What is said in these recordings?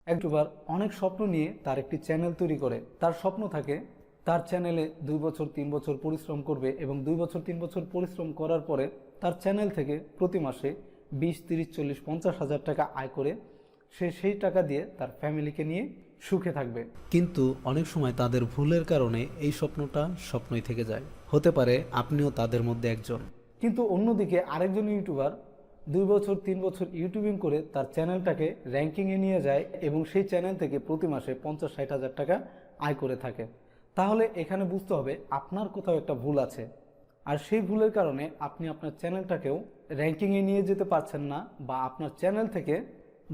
YouTuber অনেক স্বপ্ন নিয়ে তার একটি চ্যানেল তৈরি করে। তার স্বপ্ন থাকে তার চ্যানেলে 2 বছর 3 বছর পরিশ্রম করবে এবং 2 বছর 3 বছর পরিশ্রম করার পরে তার চ্যানেল থেকে প্রতি মাসে 20, 30, 40, 50 হাজার টাকা আয় করে সে সেই টাকা দিয়ে তার ফ্যামিলিকে নিয়ে সুখে থাকবে। কিন্তু অনেক সময় তাদের ভুলের কারণে এই স্বপ্নটা স্বপ্নই থেকে যায়। হতে পারে আপনিও তাদের মধ্যে একজন। কিন্তু অন্যদিকে আরেকজন ইউটিউবার 2 বছর 3 বছর ইউটিউবিং করে তার চ্যানেলটাকে র্যাঙ্কিংয়ে নিয়ে যায় এবং সেই চ্যানেল থেকে প্রতি মাসে 50-60 হাজার টাকা আয় করে থাকে। তাহলে এখানে বুঝতে হবে আপনার কোথাও একটা ভুল আছে, আর সেই ভুলের কারণে আপনি আপনার চ্যানেলটাকেও র্যাঙ্কিংয়ে নিয়ে যেতে পারছেন না, বা আপনার চ্যানেল থেকে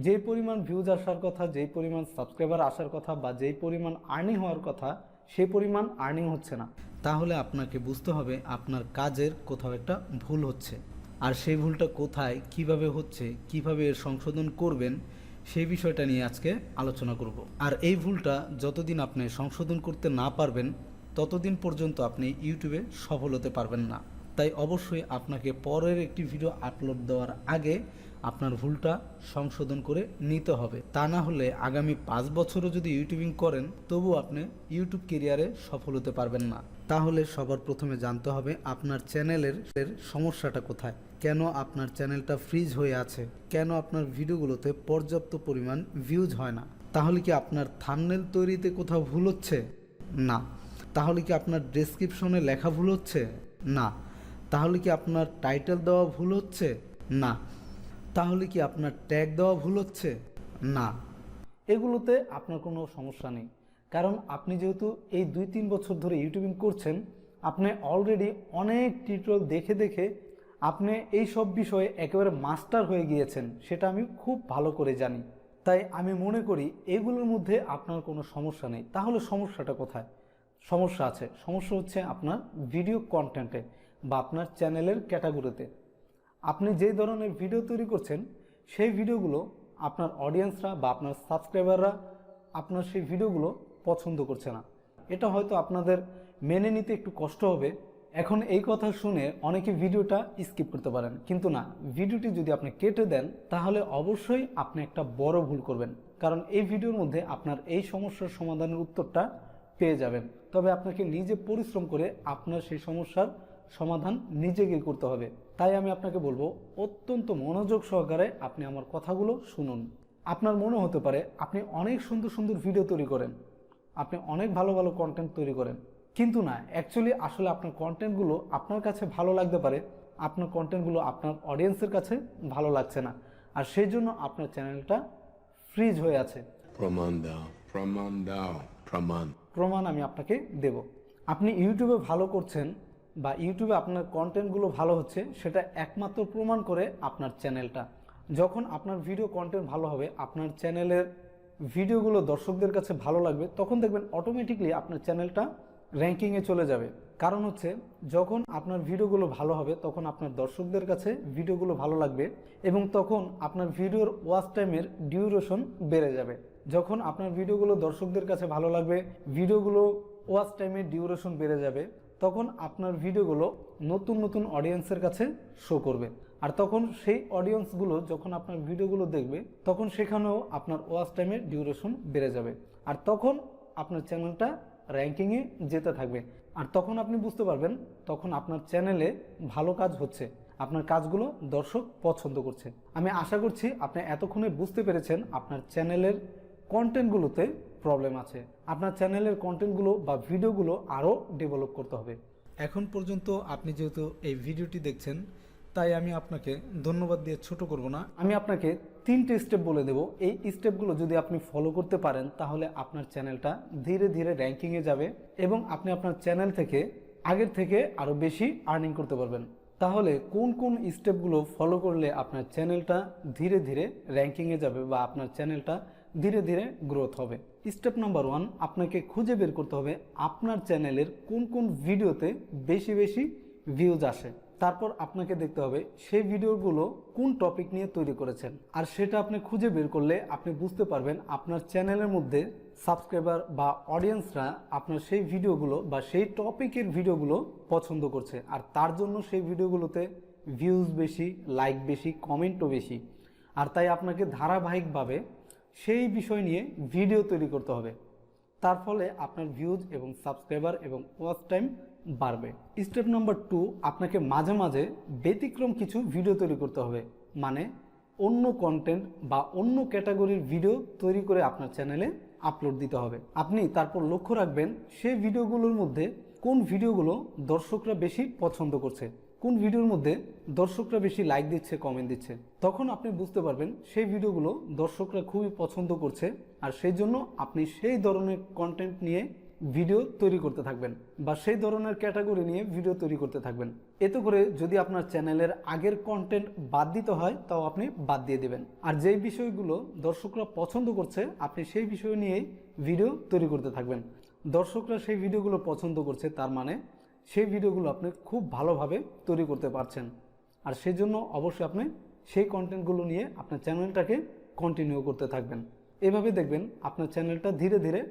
যেই পরিমাণ ভিউজ আসার কথা, যেই পরিমাণ সাবস্ক্রাইবার আসার কথা, বা যেই পরিমাণ আর্নিং হওয়ার কথা সেই পরিমাণ আর্নিং হচ্ছে না। তাহলে আপনাকে বুঝতে হবে আপনার কাজের কোথাও একটা ভুল হচ্ছে, আর সেই ভুলটা কোথায়, কিভাবে হচ্ছে, কিভাবে এর সংশোধন করবেন সেই বিষয়টা নিয়ে আজকে আলোচনা করব। আর এই ভুলটা যতদিন আপনি সংশোধন করতে না পারবেন ততদিন পর্যন্ত আপনি ইউটিউবে সফল হতে পারবেন না। তাই অবশ্যই আপনাকে পরের একটি ভিডিও আপলোড দেওয়ার আগে আপনার ভুলটা সংশোধন করে নিতে হবে। তা না হলে আগামী 5 বছরও যদি ইউটিউবিং করেন তবু আপনি ইউটিউব ক্যারিয়ারে সফল হতে পারবেন না। তাহলে সবার প্রথমে জানতে হবে আপনার চ্যানেলের সমস্যাটা কোথায়, কেন আপনার চ্যানেলটা ফ্রিজ হয়ে আছে, কেন আপনার ভিডিওগুলোতে পর্যাপ্ত পরিমাণ ভিউজ হয় না। তাহলে কি আপনার থাম্বনেল তৈরিতে কোথাও ভুল হচ্ছে? না। তাহলে কি আপনার ডেসক্রিপশনে লেখা ভুল হচ্ছে? না। তাহলে কি আপনার টাইটেল দেওয়া ভুল হচ্ছে? না। তাহলে কি আপনার ট্যাগ দেওয়া ভুল হচ্ছে? না। এগুলোতে আপনার কোনো সমস্যা নেই, কারণ আপনি যেহেতু এই 2-3 বছর ধরে ইউটিউবিং করছেন, আপনি অলরেডি অনেক টিউটোরিয়াল দেখে দেখে আপনি এই সব বিষয়ে একেবারে মাস্টার হয়ে গিয়েছেন, সেটা আমি খুব ভালো করে জানি। তাই আমি মনে করি এগুলোর মধ্যে আপনার কোনো সমস্যা নেই। তাহলে সমস্যাটা কোথায়? সমস্যা আছে, সমস্যা হচ্ছে আপনার ভিডিও কন্টেন্টে বা আপনার চ্যানেলের ক্যাটাগরিতে। আপনি যে ধরনের ভিডিও তৈরি করছেন সেই ভিডিওগুলো আপনার অডিয়েন্সরা বা আপনার সাবস্ক্রাইবাররা আপনার সেই ভিডিওগুলো পছন্দ করছে না। এটা হয়তো আপনাদের মেনে নিতে একটু কষ্ট হবে। এখন এই কথা শুনে অনেকে ভিডিওটা স্কিপ করতে পারেন, কিন্তু না, ভিডিওটি যদি আপনি কেটে দেন তাহলে অবশ্যই আপনি একটা বড় ভুল করবেন, কারণ এই ভিডিওর মধ্যে আপনার এই সমস্যার সমাধানের উত্তরটা পেয়ে যাবেন। তবে আপনাকে নিজে পরিশ্রম করে আপনার সেই সমস্যার সমাধান নিজেকে করতে হবে। তাই আমি আপনাকে বলবো অত্যন্ত মনোযোগ সহকারে আপনি আমার কথাগুলো শুনুন। আপনার মনে হতে পারে আপনি অনেক সুন্দর সুন্দর ভিডিও তৈরি করেন, আপনি অনেক ভালো ভালো কন্টেন্ট তৈরি করেন, কিন্তু না, অ্যাকচুয়ালি আসলে আপনার কন্টেন্টগুলো আপনার কাছে ভালো লাগতে পারে, আপনার কন্টেন্টগুলো আপনার অডিয়েন্সের কাছে ভালো লাগছে না, আর সেই জন্য আপনার চ্যানেলটা ফ্রিজ হয়ে আছে। প্রমাণ দাও, প্রমাণ দাও, প্রমাণ। প্রমাণ আমি আপনাকে দেব। আপনি ইউটিউবে ভালো করছেন বা ইউটিউবে আপনার কন্টেন্টগুলো ভালো হচ্ছে, সেটা একমাত্র প্রমাণ করে আপনার চ্যানেলটা। যখন আপনার ভিডিও কন্টেন্ট ভালো হবে, আপনার চ্যানেলের ভিডিওগুলো দর্শকদের কাছে ভালো লাগবে, তখন দেখবেন অটোমেটিকলি আপনার চ্যানেলটা র্যাঙ্কিংয়ে চলে যাবে। কারণ হচ্ছে যখন আপনার ভিডিওগুলো ভালো হবে তখন আপনার দর্শকদের কাছে ভিডিওগুলো ভালো লাগবে এবং তখন আপনার ভিডিওর ওয়াচ টাইমের ডিউরেশন বেড়ে যাবে। যখন আপনার ভিডিওগুলো দর্শকদের কাছে ভালো লাগবে, ভিডিওগুলো ওয়াচ টাইমের ডিউরেশন বেড়ে যাবে, তখন আপনার ভিডিওগুলো নতুন নতুন অডিয়েন্সের কাছে শো করবে, আর তখন সেই অডিয়েন্সগুলো যখন আপনার ভিডিওগুলো দেখবে তখন সেখানেও আপনার ওয়াচ টাইমের ডিউরেশন বেড়ে যাবে, আর তখন আপনার চ্যানেলটা র্যাঙ্কিংয়ে যেতে থাকবে। আর তখন আপনি বুঝতে পারবেন তখন আপনার চ্যানেলে ভালো কাজ হচ্ছে, আপনার কাজগুলো দর্শক পছন্দ করছে। আমি আশা করছি আপনি এতক্ষণে বুঝতে পেরেছেন আপনার চ্যানেলের কন্টেন্টগুলোতে প্রবলেম আছে, আপনার চ্যানেলের কন্টেন্টগুলো বা ভিডিওগুলো আরও ডেভেলপ করতে হবে। এখন পর্যন্ত আপনি যেহেতু এই ভিডিওটি দেখছেন তাই আমি আপনাকে ধন্যবাদ দিয়ে ছোট করব না। আমি আপনাকে 3টে স্টেপ বলে দেব, এই স্টেপগুলো যদি আপনি ফলো করতে পারেন তাহলে আপনার চ্যানেলটা ধীরে ধীরে র্যাঙ্কিংয়ে যাবে এবং আপনি আপনার চ্যানেল থেকে আগের থেকে আরও বেশি আর্নিং করতে পারবেন। তাহলে কোন কোন স্টেপগুলো ফলো করলে আপনার চ্যানেলটা ধীরে ধীরে র্যাঙ্কিংয়ে যাবে বা আপনার চ্যানেলটা ধীরে ধীরে গ্রোথ হবে? স্টেপ নাম্বার 1, আপনাকে খুঁজে বের করতে হবে আপনার চ্যানেলের কোন কোন ভিডিওতে বেশি বেশি ভিউজ আসে। তারপর আপনাকে দেখতে হবে সেই ভিডিওগুলো কোন টপিক নিয়ে তৈরি করেছেন, আর সেটা আপনি খুঁজে বের করলে আপনি বুঝতে পারবেন আপনার চ্যানেলের মধ্যে সাবস্ক্রাইবার বা অডিয়েন্সরা আপনার সেই ভিডিওগুলো বা সেই টপিকের ভিডিওগুলো পছন্দ করছে, আর তার জন্য সেই ভিডিওগুলোতে ভিউজ বেশি, লাইক বেশি, কমেন্টও বেশি। আর তাই আপনাকে ধারাবাহিকভাবে সেই বিষয় নিয়ে ভিডিও তৈরি করতে হবে। তার ফলে আপনার ভিউজ এবং সাবস্ক্রাইবার এবং ওয়াচ টাইম বাড়বে। স্টেপ নাম্বার 2, আপনাকে মাঝে মাঝে ব্যতিক্রম কিছু ভিডিও তৈরি করতে হবে, মানে অন্য কন্টেন্ট বা অন্য ক্যাটাগরির ভিডিও তৈরি করে আপনার চ্যানেলে আপলোড দিতে হবে। আপনি তারপর লক্ষ্য রাখবেন সেই ভিডিওগুলোর মধ্যে কোন ভিডিওগুলো দর্শকরা বেশি পছন্দ করছে, কোন ভিডিওর মধ্যে দর্শকরা বেশি লাইক দিচ্ছে, কমেন্ট দিচ্ছে। তখন আপনি বুঝতে পারবেন সেই ভিডিওগুলো দর্শকরা খুবই পছন্দ করছে, আর সেই জন্য আপনি সেই ধরনের কন্টেন্ট নিয়ে ভিডিও তৈরি করতে থাকবেন বা সেই ধরনের ক্যাটাগরি নিয়ে ভিডিও তৈরি করতে থাকবেন। এতে করে যদি আপনার চ্যানেলের আগের কন্টেন্ট বাদ দিতে হয় তাও আপনি বাদ দিয়ে দেবেন, আর যেই বিষয়গুলো দর্শকরা পছন্দ করছে আপনি সেই বিষয় নিয়েই ভিডিও তৈরি করতে থাকবেন। দর্শকরা সেই ভিডিওগুলো পছন্দ করছে, তার মানে সেই ভিডিওগুলো আপনি খুব ভালোভাবে তৈরি করতে পারছেন, আর সেই জন্য অবশ্যই আপনি সেই কন্টেন্টগুলো নিয়ে আপনার চ্যানেলটাকে কন্টিনিউ করতে থাকবেন। এভাবে দেখবেন আপনার চ্যানেলটা ধীরে ধীরে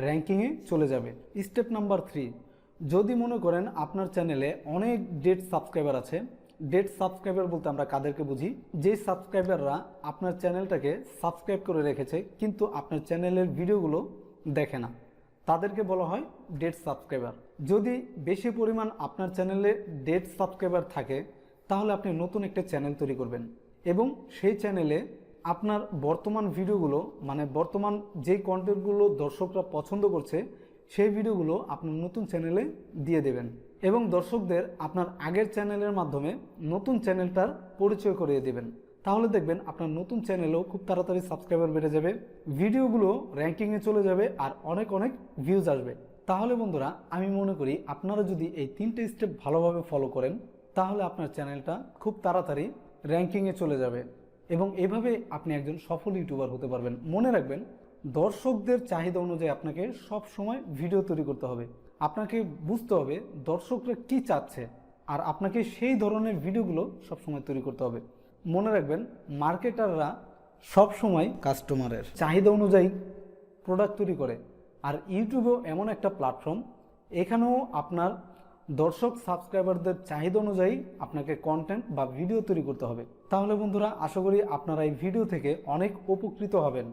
র্যাঙ্কিংয়ে চলে যাবে। স্টেপ নাম্বার 3, যদি মনে করেন আপনার চ্যানেলে অনেক ডেড সাবস্ক্রাইবার আছে, ডেড সাবস্ক্রাইবার বলতে আমরা কাদেরকে বুঝি, যে সাবস্ক্রাইবাররা আপনার চ্যানেলটাকে সাবস্ক্রাইব করে রেখেছে কিন্তু আপনার চ্যানেলের ভিডিওগুলো দেখে না, তাদেরকে বলা হয় ডেড সাবস্ক্রাইবার। যদি বেশি পরিমাণ আপনার চ্যানেলে ডেড সাবস্ক্রাইবার থাকে তাহলে আপনি নতুন একটা চ্যানেল তৈরি করবেন এবং সেই চ্যানেলে আপনার বর্তমান ভিডিওগুলো, মানে বর্তমান যেই কন্টেন্টগুলো দর্শকরা পছন্দ করছে সেই ভিডিওগুলো আপনার নতুন চ্যানেলে দিয়ে দেবেন এবং দর্শকদের আপনার আগের চ্যানেলের মাধ্যমে নতুন চ্যানেলটার পরিচয় করিয়ে দেবেন। তাহলে দেখবেন আপনার নতুন চ্যানেলেও খুব তাড়াতাড়ি সাবস্ক্রাইবার বেড়ে যাবে, ভিডিওগুলো র্যাঙ্কিংয়ে চলে যাবে আর অনেক অনেক ভিউজ আসবে। তাহলে বন্ধুরা, আমি মনে করি আপনারা যদি এই 3টে স্টেপ ভালোভাবে ফলো করেন তাহলে আপনার চ্যানেলটা খুব তাড়াতাড়ি র্যাঙ্কিংয়ে চলে যাবে এবং এভাবে আপনি একজন সফল ইউটিউবার হতে পারবেন। মনে রাখবেন, দর্শকদের চাহিদা অনুযায়ী আপনাকে সব সময় ভিডিও তৈরি করতে হবে। আপনাকে বুঝতে হবে দর্শকরা কি চাচ্ছে আর আপনাকে সেই ধরনের ভিডিওগুলো সবসময় তৈরি করতে হবে। মনে রাখবেন, মার্কেটাররা সবসময় কাস্টমারের চাহিদা অনুযায়ী প্রোডাক্ট তৈরি করে, আর ইউটিউবও এমন একটা প্ল্যাটফর্ম, এখানেও আপনার দর্শক সাবস্ক্রাইবারদের চাহিদা অনুযায়ী আপনাকে কন্টেন্ট বা ভিডিও তৈরি করতে হবে। তাহলে বন্ধুরা, আশা করি আপনারা এই ভিডিও থেকে অনেক উপকৃত হবেন।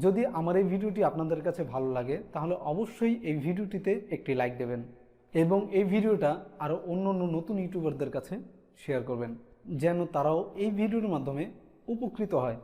যদি আমার এই ভিডিওটি আপনাদের কাছে ভালো লাগে তাহলে অবশ্যই এই ভিডিওটিতে একটি লাইক দেবেন এবং এই ভিডিওটা আরও অন্য অন্য নতুন ইউটিউবারদের কাছে শেয়ার করবেন যেন তারাও এই ভিডিওর মাধ্যমে উপকৃত হয়।